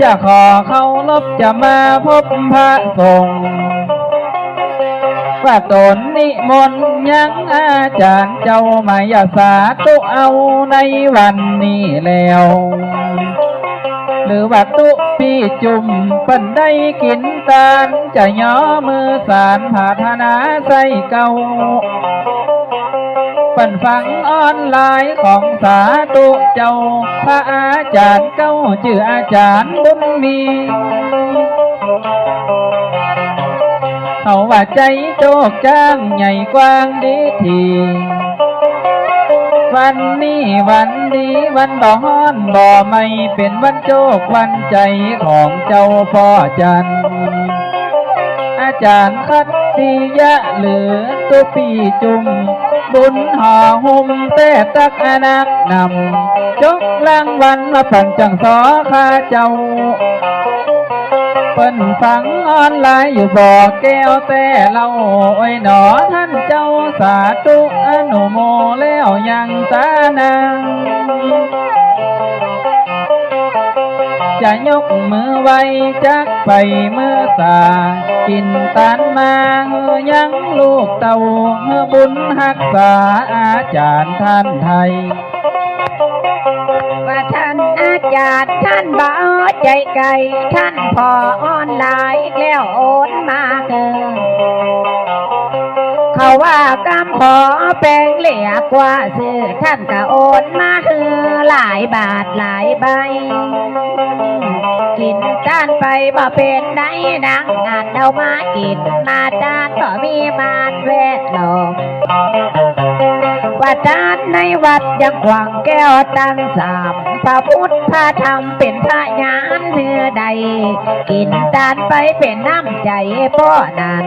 จะขอเคารพจะมาพบพระสงฆ์ว่าตนนิมนต์ยังอาจารย์เจ้ามายาสาตุเอาในวันนี้แล้วหรือว่าตุปีจุ่มเปิ้นได้กินตาลจะย่อมือสารผาธนาใส่เก่าเปิ้นฟังออนไลน์ของสาตุเจ้าพระอาจารย์เก้าชื่ออาจารย์บุญมีเขาว่าใจโจกจ้างใหญ่กว้างดีทีวันนี้วันดีวันบ่ฮ้อนบ่ไม่เป็นวันโจกวันใจของเจ้าพ่อจันอาจารย์คัดติยะเหลือตุปีจุมบุญห่อหุ้มแต่ตักอนักนำจกรางวัลมาปั่นจังสอข้าเจ้าเปิ้นฟังออนไลน์อยู่บ่แก้วแต่เราโอ้ยหนอท่านเจ้าสาธุอนุโมแล้วยังตานางจะยกมือไว้จักไปเมื่อสากินตานมายังลูกเต่าบุญรักษาอาจารย์ท่านไทยว่าท่านอาจารย์ท่านบ่ใจไก่ท่านพอออนไลน์แล้วโอนมาเขาว่ากำขอแปลงเหลียกว่าซื้อท่านก็โอนมาหลายบาทหลายใบกินด้านไปบ่เป็นไหนดังงานเอามากินมาด้านก็มีมานแวดล้อมว่าด้านในวัดยังหวังแก้วตั้งสามพระพุทธพระธรรมเป็นพระญาณเนื้อใดกินด้านไปเป็นน้ำใจพ่อนั้น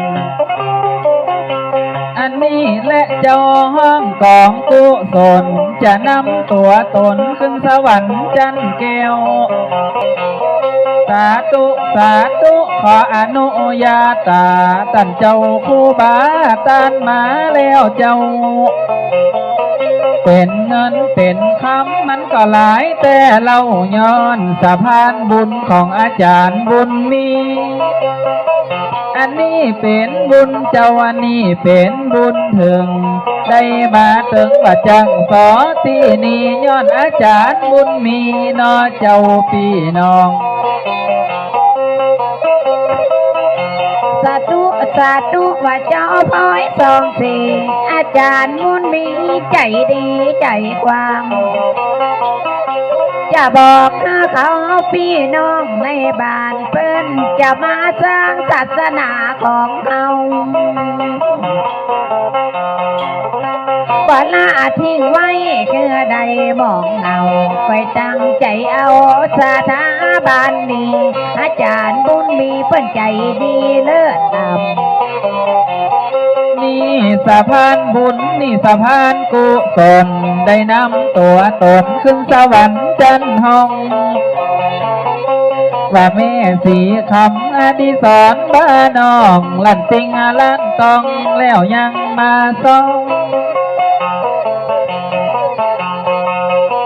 อันนี้และเจ้าห้องกองกุศลจะนำตัวตนขึ้นสวรรค์จันแก้วสาธุสาธุขออนุญาตาท่านเจ้าครูบาตานมาแล้วเจ้าเป็นเงินเป็นคำมันก็หลายแต่เราย้อนสะพานบุญของอาจารย์บุญมีอันนี้เป็นบุญเจ้าอันนี้เป็นบุญถึงได้มาถึงว่าจังสอที่นี่ย้อนอาจารย์บุญมีนอเจ้าพี่น้องสาธุสาธุว่าเจ้าพ่อยสองสี่อาจารย์บุญมีใจดีใจกว้างจะบอกเขาพี่น้องในบ้านเปิ้นจะมาสร้างศาสนาของเขาว่าละทิ้งไว้คือใดมองเอาไปตั้งใจเอาสถาบันนี้อาจารย์บุญมีเปิ้นใจดีเลิศนำนี่สะพานบุญนี่สะพานกุศลได้นำตัวตนขึ้นสวรรค์จันห้องว่าแม่สีคำอดิศรบ้านองลั่นติงลั่นตองแล้วยังมาส่อง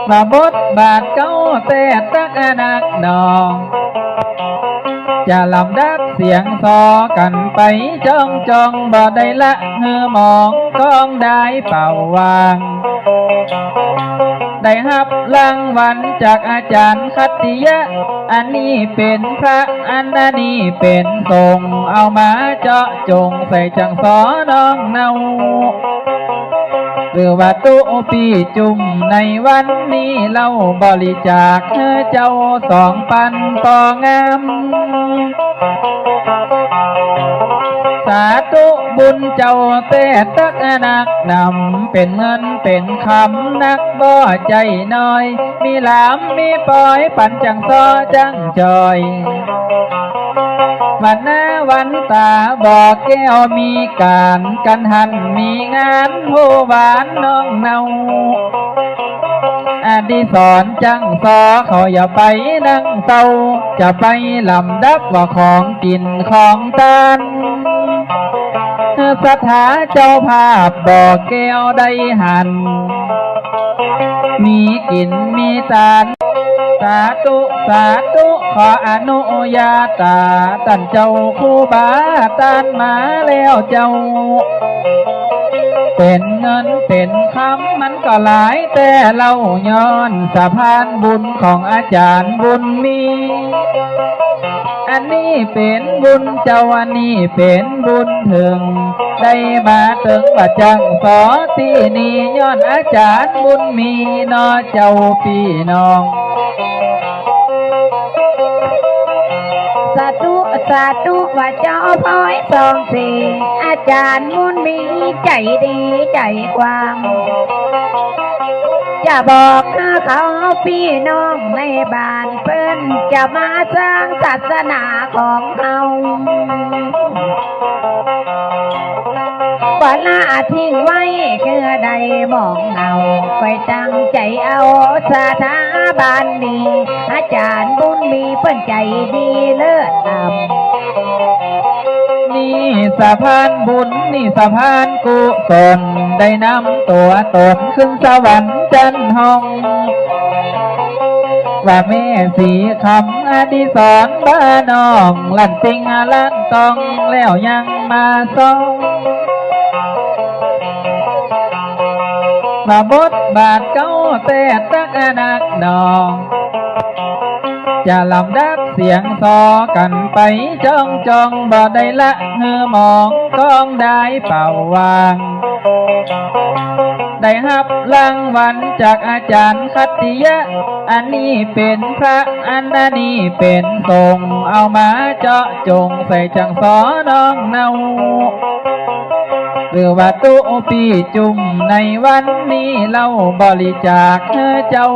ว่าบทบาทเก้าแต่ตักนักนองจะลำดับเสียงซอกันไปจ้องจ้องบ่ได้ละเหือมองกองได้เป่าวางได้รับรางวัลจากอาจารย์คัตติยะอันนี้เป็นพระอันนี้เป็นทรงเอามาเจาะจงใส่จังสอน้องเนาหรือว่าตุปีจุ่มในวันนี้เราบริจาคเจ้า2,000ปองามสาธุบุญเจ้าแต่ตักนักนำเป็นเงินเป็นคำนักบ่ใจน้อยมีหลามมีปอยปั่นจังซอจังจอยวันหน้าวันตาบอกแก้วมีการกันหันมีงานผู้หวานน้องเนาอดิศรจังซอเขาอย่าไปนั่งเศร้าจะไปลำดับว่าของกินของทานสถาเจ้าภาพบอกแก้วได้หันมีกินมีทานสาธุสาธุข ขออนุญาตท่านเจ้าครูบาตานมาแล้วเจ้าเป็นเงินเป็นคำมันก็หลายแต่เราย้อนสะพานบุญของอาจารย์บุญมีอันนี้เป็นบุญเจ้าอันนี้เป็นบุญถึงได้มาถึงว่าจังสอที่นี่ย้อนอาจารย์บุญมีนอเจ้าพี่น้องสาธุสาธุว่าเจ้าพ่อยสองสี่อาจารย์มุนมีใจดีใจกว้างจะบอกเขาพี่น้องในบ้านเพิ่นจะมาสร้างศาสนาของเขาว่าลาทิ้งไว้คือใดมองเอาไปตั้งใจเอาสถาบันนี้อาจารย์บุญมีเพิ่นใจดีเลิศนำนี่สะพานบุญนี่สะพานกุศลได้นำตัวตนขึ้นสวรรค์จันห้องว่าแม่สีคำอดิศรบ้านองลั่นติงลั่นตองแล้วยังมาส่องมาบทบาทเก้าแต่ตักนักนองจะลำดับเสียงซอกันไปจ้องจองบ่ได้ละเหือมองกองได้เป่าวางได้รับรางวัลจากอาจารย์คัตติยะอันนี้เป็นพระอันนี้เป็นทรงเอามาเจาะจงใส่จังสอน้องเนาหรือว่าตุปีจุ่มในวันนี้เราบริจาคเจ้า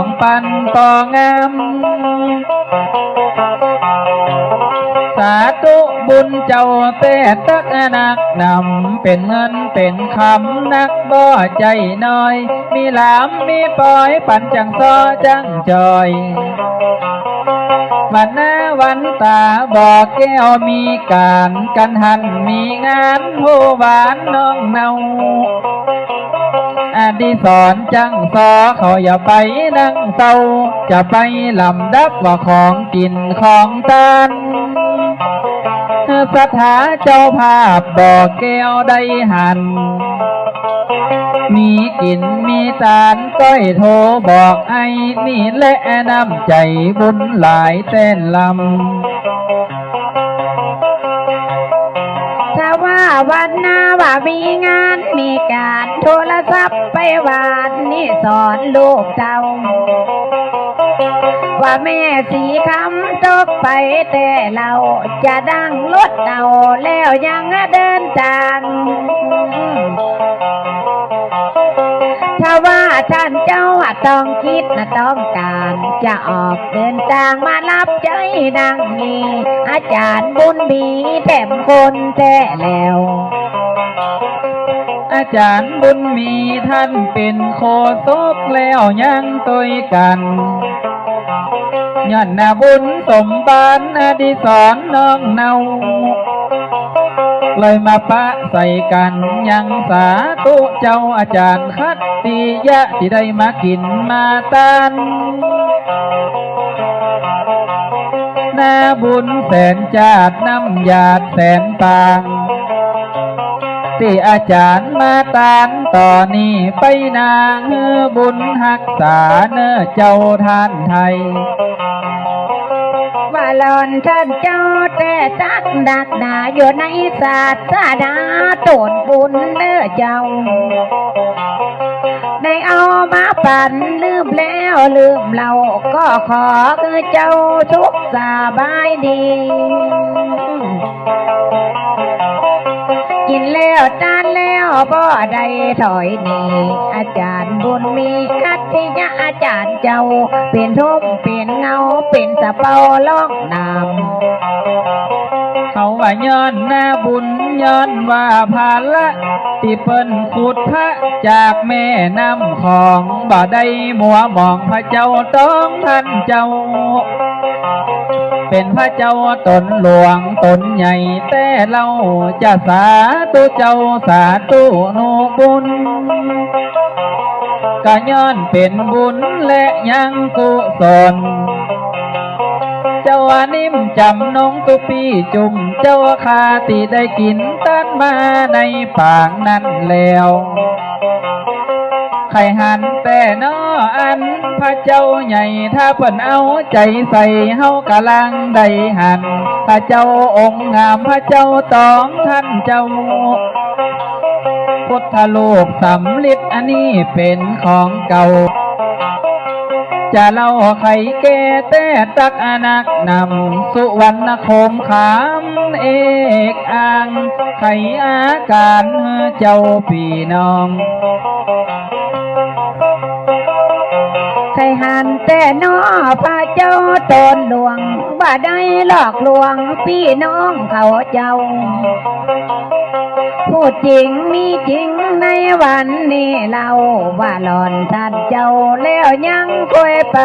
2,000ปองามสาธุบุญเจ้าแต่ตักนักนำเป็นเงินเป็นคำนักบ่ใจน้อยมีหลามมีปอยปั่นจังซอจังจอยวันหน้าวันตาบอกแก้วมีการกันหันมีงานผู้หวานน้องเนาอดิศรจังซอเขาอย่าไปนั่งเศร้าจะไปลำดับว่าของกินของทานสถาเจ้าภาพบอกแก้วได้หันมีกินมีทานก้อยโทรบอกไอ้นี่แหละน้ำใจบุญหลายเต้นลำถ้าว่าวันหน้าว่ามีงานมีการโทรศัพท์ไปวานนี่สอนลูกเจ้าว่าแม่สีคำตกไปแต่เราจะดังรถเอาแล้วยังเดินทางถ้าว่าท่านเจ้าต้องคิดต้องการจะออกเดินทางมารับใจดังนี้อาจารย์บุญมีแถมคนแท้แล้วอาจารย์บุญมีท่านเป็นโคศกแล้วยังตุยกันย้อนนาบุญสมบานอดิศรน้องเนาเลยมาปะใส่กันยังสาธุเจ้าอาจารย์คัตติยะที่ได้มากินมาตานนาบุญแสนจาดน้ำหยาดแสนปางที่อาจารย์มาตานต่อนี้ไปนางบุญหักษาเนื้อเจ้าท่านไทยว่าหลอนท่านเจ้าแต่ตักดักหนาอยู่ในศาสนาตนบุญเนื้อเจ้าได้เอามาปั่นลืมแล้วลืมเราก็ขอคือเจ้าทุกสบายดีกินแล้วทานแล้วบ่ได้ถอยหนีอาจารย์บุญมีคัตติยะอาจารย์เจ้าเป็นทุ่มเป็นเงาเป็นสะเปาล่องนามเขาว่าย้อนหน้าบุญย้อนว่าภาละที่เปิ้นขุดพระจากแม่น้ำของบ่ได้มัวมองพระเจ้าต้องท่านเจ้าเป็นพระเจ้าตนหลวงตนใหญ่แต่เราจะสาธุเจ้าสาธุนูบุญก็ย้อนเป็นบุญและยังกุศล ว่านิ่มจำนงตุปีจุ่มเจ้าคาติได้กินตัดมาในปากนั้นแล้วไข่หันแต่นออันพระเจ้าใหญ่ถ้าเพิ่นเอาใจใส่เฮากะลังได้หันพระเจ้าองค์งามพระเจ้าตองท่านเจ้าพุทธโลกสำลิดอันนี้เป็นของเก่าจะเล่าไข่แก่แต่ตักอนักนำสุวรรณโคมขามเอกอ่างไข่อาการเจ้าพี่น้องใครหันแต่นอพระเจ้าตนหลวงว่าได้หลอกลวงพี่น้องเขาเจ้าพูดจริงมีจริงในวันนี้เราว่าหลอนท่านเจ้าแล้วยังคอยไป